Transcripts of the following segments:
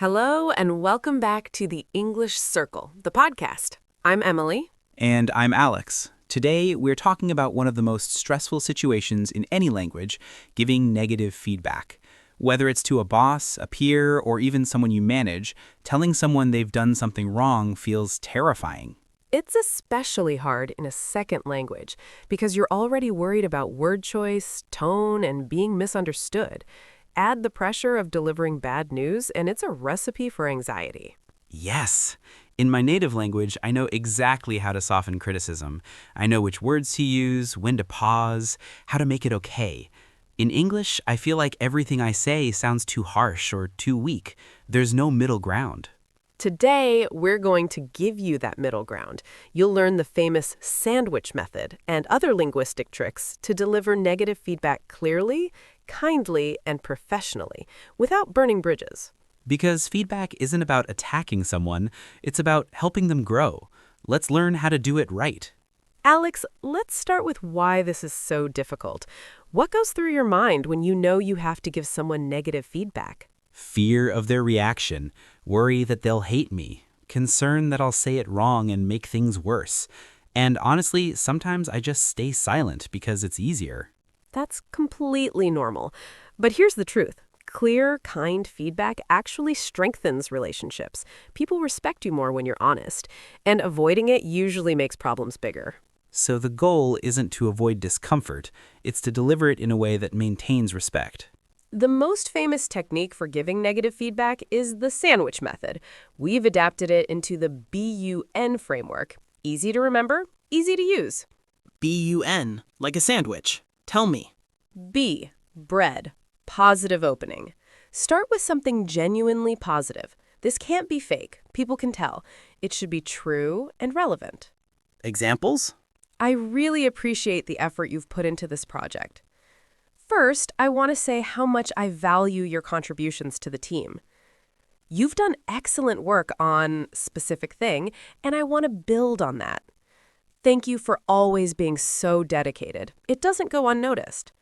Hello, and welcome back to the English Circle, the podcast. I'm Emily. And I'm Alex. Today, we're talking about one of the most stressful situations in any language, giving negative feedback. Whether it's to a boss, a peer, or even someone you manage, telling someone they've done something wrong feels terrifying. It's especially hard in a second language because you're already worried about word choice, tone, and being misunderstood. Add the pressure of delivering bad news, and it's a recipe for anxiety. Yes. In my native language, I know exactly how to soften criticism. I know which words to use, when to pause, how to make it okay. In English, I feel like everything I say sounds too harsh or too weak. There's no middle ground. Today, we're going to give you that middle ground. You'll learn the famous sandwich method and other linguistic tricks to deliver negative feedback clearly, kindly, and professionally, without burning bridges. Because feedback isn't about attacking someone, it's about helping them grow. Let's learn how to do it right. Alex, let's start with why this is so difficult. What goes through your mind when you know you have to give someone negative feedback? Fear of their reaction, worry that they'll hate me, concern that I'll say it wrong and make things worse. And honestly, sometimes I just stay silent because it's easier. That's completely normal. But here's the truth. Clear, kind feedback actually strengthens relationships. People respect you more when you're honest, and avoiding it usually makes problems bigger. So the goal isn't to avoid discomfort, it's to deliver it in a way that maintains respect. The most famous technique for giving negative feedback is the sandwich method. We've adapted it into the B.U.N Framework. Easy to remember, easy to use. B.U.N, like a sandwich. Tell me. B. Bread. Positive opening. Start with something genuinely positive. This can't be fake. People can tell. It should be true and relevant. Examples? I really appreciate the effort you've put into this project. First, I want to say how much I value your contributions to the team. You've done excellent work on specific thing, and I want to build on that. Thank you for always being so dedicated. It doesn't go unnoticed.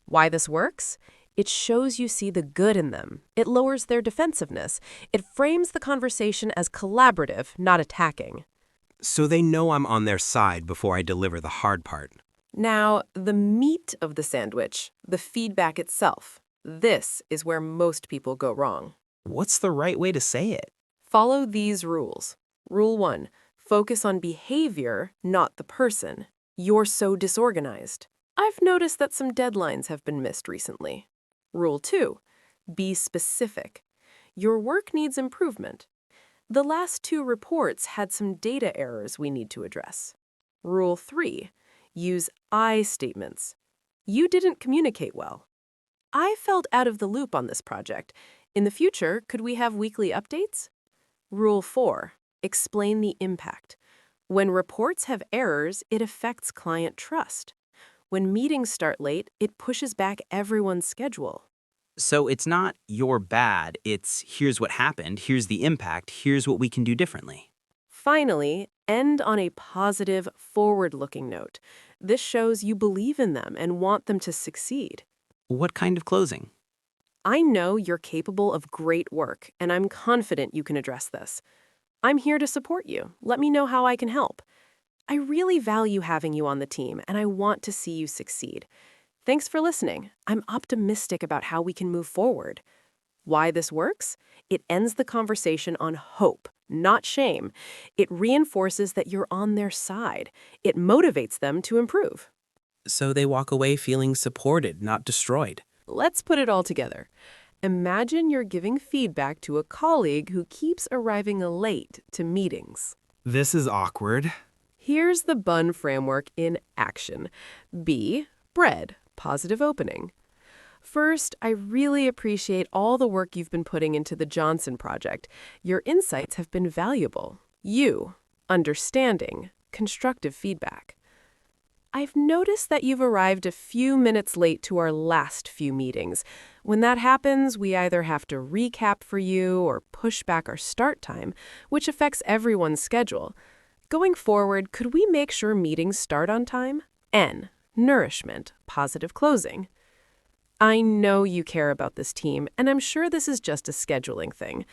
Why this works? It shows you see the good in them. It lowers their defensiveness. It frames the conversation as collaborative, not attacking. So they know I'm on their side before I deliver the hard part. Now, the meat of the sandwich, the feedback itself, this is where most people go wrong. What's the right way to say it? Follow these rules. Rule 1, focus on behavior, not the person. You're so disorganized. I've noticed that some deadlines have been missed recently. Rule 2, be specific. Your work needs improvement. The last 2 reports had some data errors we need to address. Rule 3, use I statements. You didn't communicate well. I felt out of the loop on this project. In the future, could we have weekly updates? Rule 4, explain the impact. When reports have errors, it affects client trust. When meetings start late, it pushes back everyone's schedule. So it's not you're bad, it's here's what happened, here's the impact, here's what we can do differently. Finally, end on a positive, forward-looking note. This shows you believe in them and want them to succeed. What kind of closing? I know you're capable of great work, and I'm confident you can address this. I'm here to support you. Let me know how I can help. I really value having you on the team, and I want to see you succeed. Thanks for listening. I'm optimistic about how we can move forward. Why this works? It ends the conversation on hope, not shame. It reinforces that you're on their side. It motivates them to improve. So they walk away feeling supported, not destroyed. Let's put it all together. Imagine you're giving feedback to a colleague who keeps arriving late to meetings. This is awkward. Here's the B.U.N Framework in action. B. Bread. Positive opening. First, I really appreciate all the work you've been putting into the Johnson project. Your insights have been valuable. U. Understanding. Constructive feedback. I've noticed that you've arrived a few minutes late to our last few meetings. When that happens, we either have to recap for you or push back our start time, which affects everyone's schedule. Going forward, could we make sure meetings start on time? N. Nourishment. Positive closing. I know you care about this team, and I'm sure this is just a scheduling thing.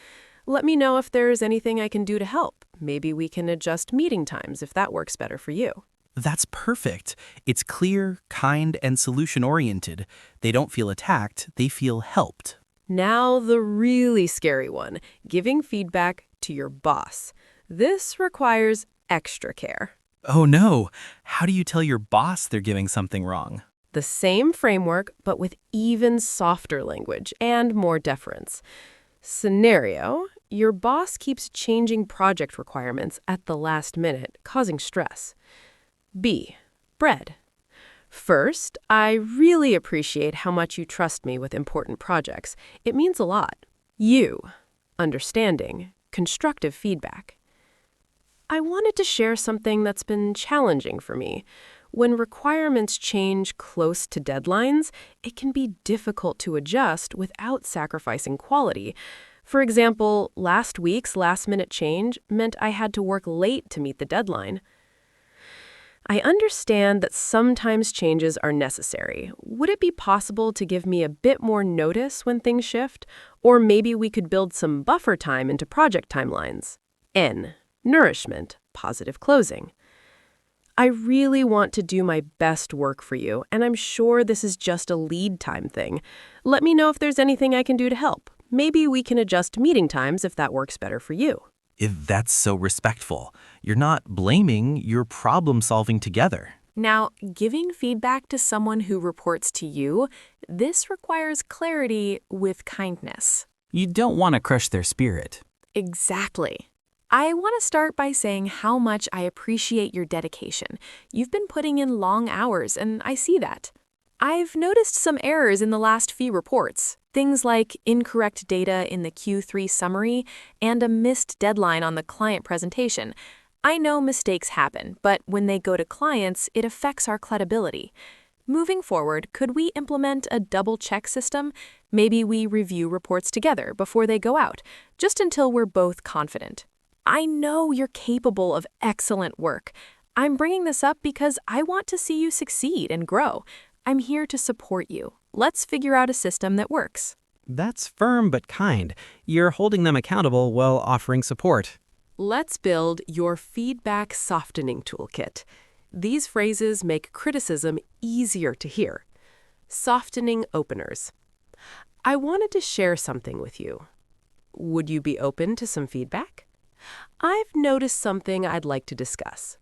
Let me know if there's anything I can do to help. Maybe we can adjust meeting times if that works better for you. That's perfect. It's clear, kind, and solution-oriented. They don't feel attacked, they feel helped. Now the really scary one, giving feedback to your boss. This requires extra care. Oh no, how do you tell your boss they're giving something wrong? The same framework, but with even softer language and more deference. Scenario, your boss keeps changing project requirements at the last minute, causing stress. B. Bread. First, I really appreciate how much you trust me with important projects. It means a lot. U. Understanding. Constructive feedback. I wanted to share something that's been challenging for me. When requirements change close to deadlines, it can be difficult to adjust without sacrificing quality. For example, last week's last-minute change meant I had to work late to meet the deadline. I understand that sometimes changes are necessary. Would it be possible to give me a bit more notice when things shift? Or maybe we could build some buffer time into project timelines. N. Nourishment, positive closing. I really want to do my best work for you, and I'm sure this is just a lead time thing. Let me know if there's anything I can do to help. Maybe we can adjust meeting times if that works better for you. If that's so respectful, you're not blaming, you're problem-solving together. Now, giving feedback to someone who reports to you, this requires clarity with kindness. You don't want to crush their spirit. Exactly. I want to start by saying how much I appreciate your dedication. You've been putting in long hours, and I see that. I've noticed some errors in the last few reports, things like incorrect data in the Q3 summary and a missed deadline on the client presentation. I know mistakes happen, but when they go to clients, it affects our credibility. Moving forward, could we implement a double-check system? Maybe we review reports together before they go out, just until we're both confident. I know you're capable of excellent work. I'm bringing this up because I want to see you succeed and grow. I'm here to support you. Let's figure out a system that works. That's firm but kind. You're holding them accountable while offering support. Let's build your feedback softening toolkit. These phrases make criticism easier to hear. Softening openers. I wanted to share something with you. Would you be open to some feedback? I've noticed something I'd like to discuss.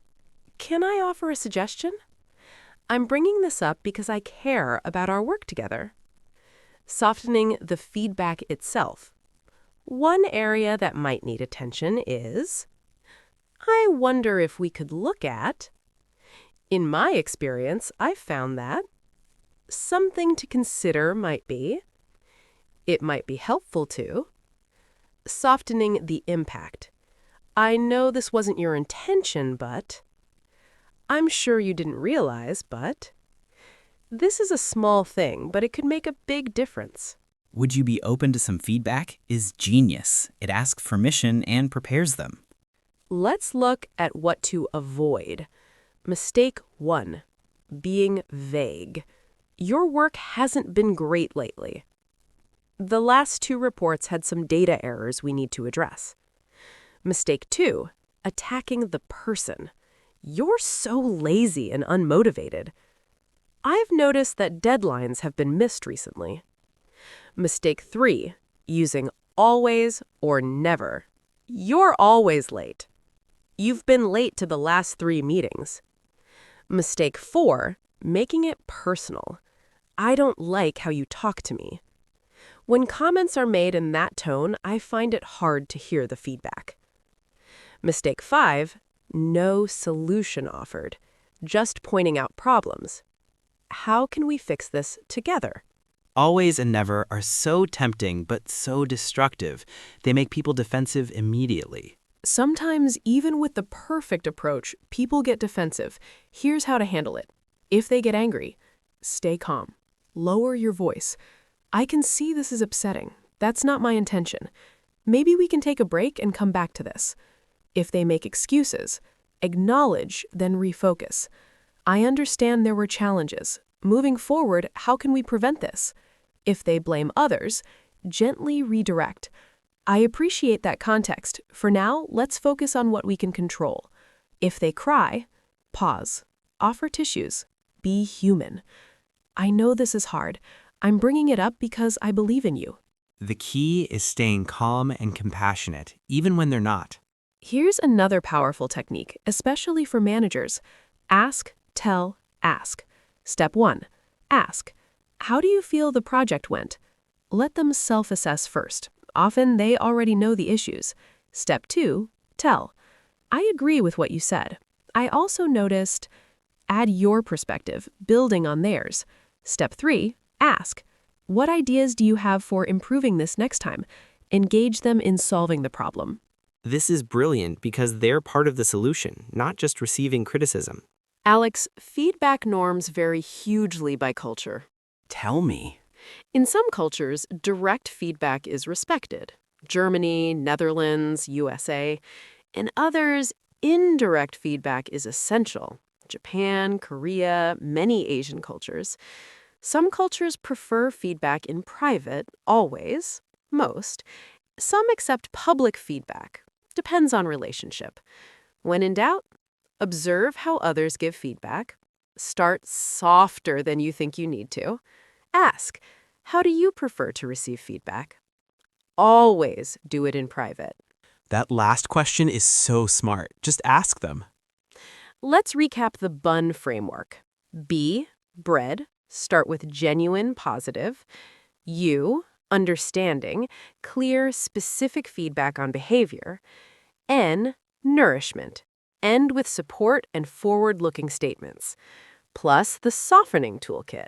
Can I offer a suggestion? I'm bringing this up because I care about our work together. Softening the feedback itself. One area that might need attention is, I wonder if we could look at. In my experience, I've found that something to consider might be, it might be helpful to. Softening the impact. I know this wasn't your intention, but I'm sure you didn't realize, but this is a small thing, but it could make a big difference. Would you be open to some feedback? Is genius. It asks permission and prepares them. Let's look at what to avoid. Mistake 1. Being vague. Your work hasn't been great lately. The last 2 reports had some data errors we need to address. Mistake 2. Attacking the person. You're so lazy and unmotivated. I've noticed that deadlines have been missed recently. Mistake 3. Using always or never. You're always late. You've been late to the last 3 meetings. Mistake 4. Making it personal. I don't like how you talk to me. When comments are made in that tone, I find it hard to hear the feedback. Mistake 5. No solution offered. Just pointing out problems. How can we fix this together? Always and never are so tempting but so destructive. They make people defensive immediately. Sometimes, even with the perfect approach, people get defensive. Here's how to handle it. If they get angry, stay calm. Lower your voice. I can see this is upsetting. That's not my intention. Maybe we can take a break and come back to this. If they make excuses, acknowledge, then refocus. I understand there were challenges. Moving forward, how can we prevent this? If they blame others, gently redirect. I appreciate that context. For now, let's focus on what we can control. If they cry, pause. Offer tissues. Be human. I know this is hard. I'm bringing it up because I believe in you. The key is staying calm and compassionate, even when they're not. Here's another powerful technique, especially for managers. Ask, tell, ask. Step 1. Ask. How do you feel the project went? Let them self-assess first. Often they already know the issues. Step 2. Tell. I agree with what you said. I also noticed. Add your perspective, building on theirs. Step 3. Ask. What ideas do you have for improving this next time? Engage them in solving the problem. This is brilliant because they're part of the solution, not just receiving criticism. Alex, feedback norms vary hugely by culture. Tell me. In some cultures, direct feedback is respected. Germany, Netherlands, USA. In others, indirect feedback is essential. Japan, Korea, many Asian cultures. Some cultures prefer feedback in private, always, most. Some accept public feedback. Depends on relationship. When in doubt, observe how others give feedback. Start softer than you think you need to. Ask, how do you prefer to receive feedback? Always do it in private. That last question is so smart. Just ask them. Let's recap the B.U.N Framework. B, bread, start with genuine, positive. U, understanding, clear, specific feedback on behavior. N, nourishment, end with support and forward-looking statements. Plus the softening toolkit.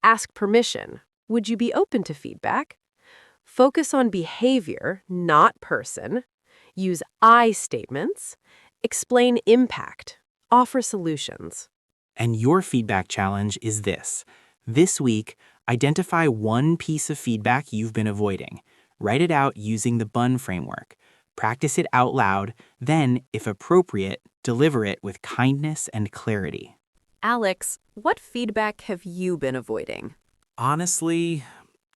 Ask permission. Would you be open to feedback? Focus on behavior, not person. Use I statements. Explain impact. Offer solutions. And your feedback challenge is this. This week, identify one piece of feedback you've been avoiding. Write it out using the B.U.N Framework. Practice it out loud, then, if appropriate, deliver it with kindness and clarity. Alex, what feedback have you been avoiding? Honestly,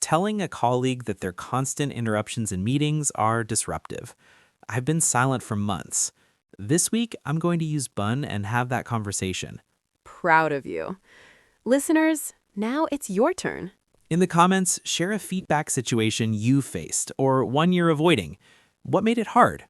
telling a colleague that their constant interruptions in meetings are disruptive. I've been silent for months. This week, I'm going to use B.U.N and have that conversation. Proud of you. Listeners, now it's your turn. In the comments, share a feedback situation you faced or one you're avoiding. What made it hard?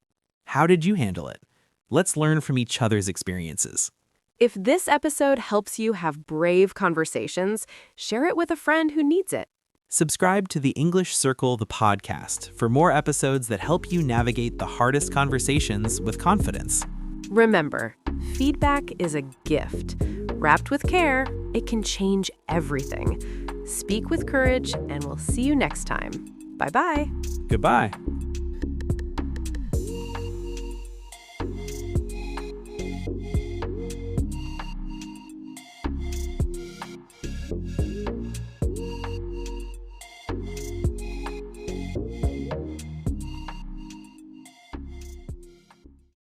How did you handle it? Let's learn from each other's experiences. If this episode helps you have brave conversations, share it with a friend who needs it. Subscribe to the English Circle, the podcast, for more episodes that help you navigate the hardest conversations with confidence. Remember, feedback is a gift. Wrapped with care, it can change everything. Speak with courage, and we'll see you next time. Bye-bye. Goodbye.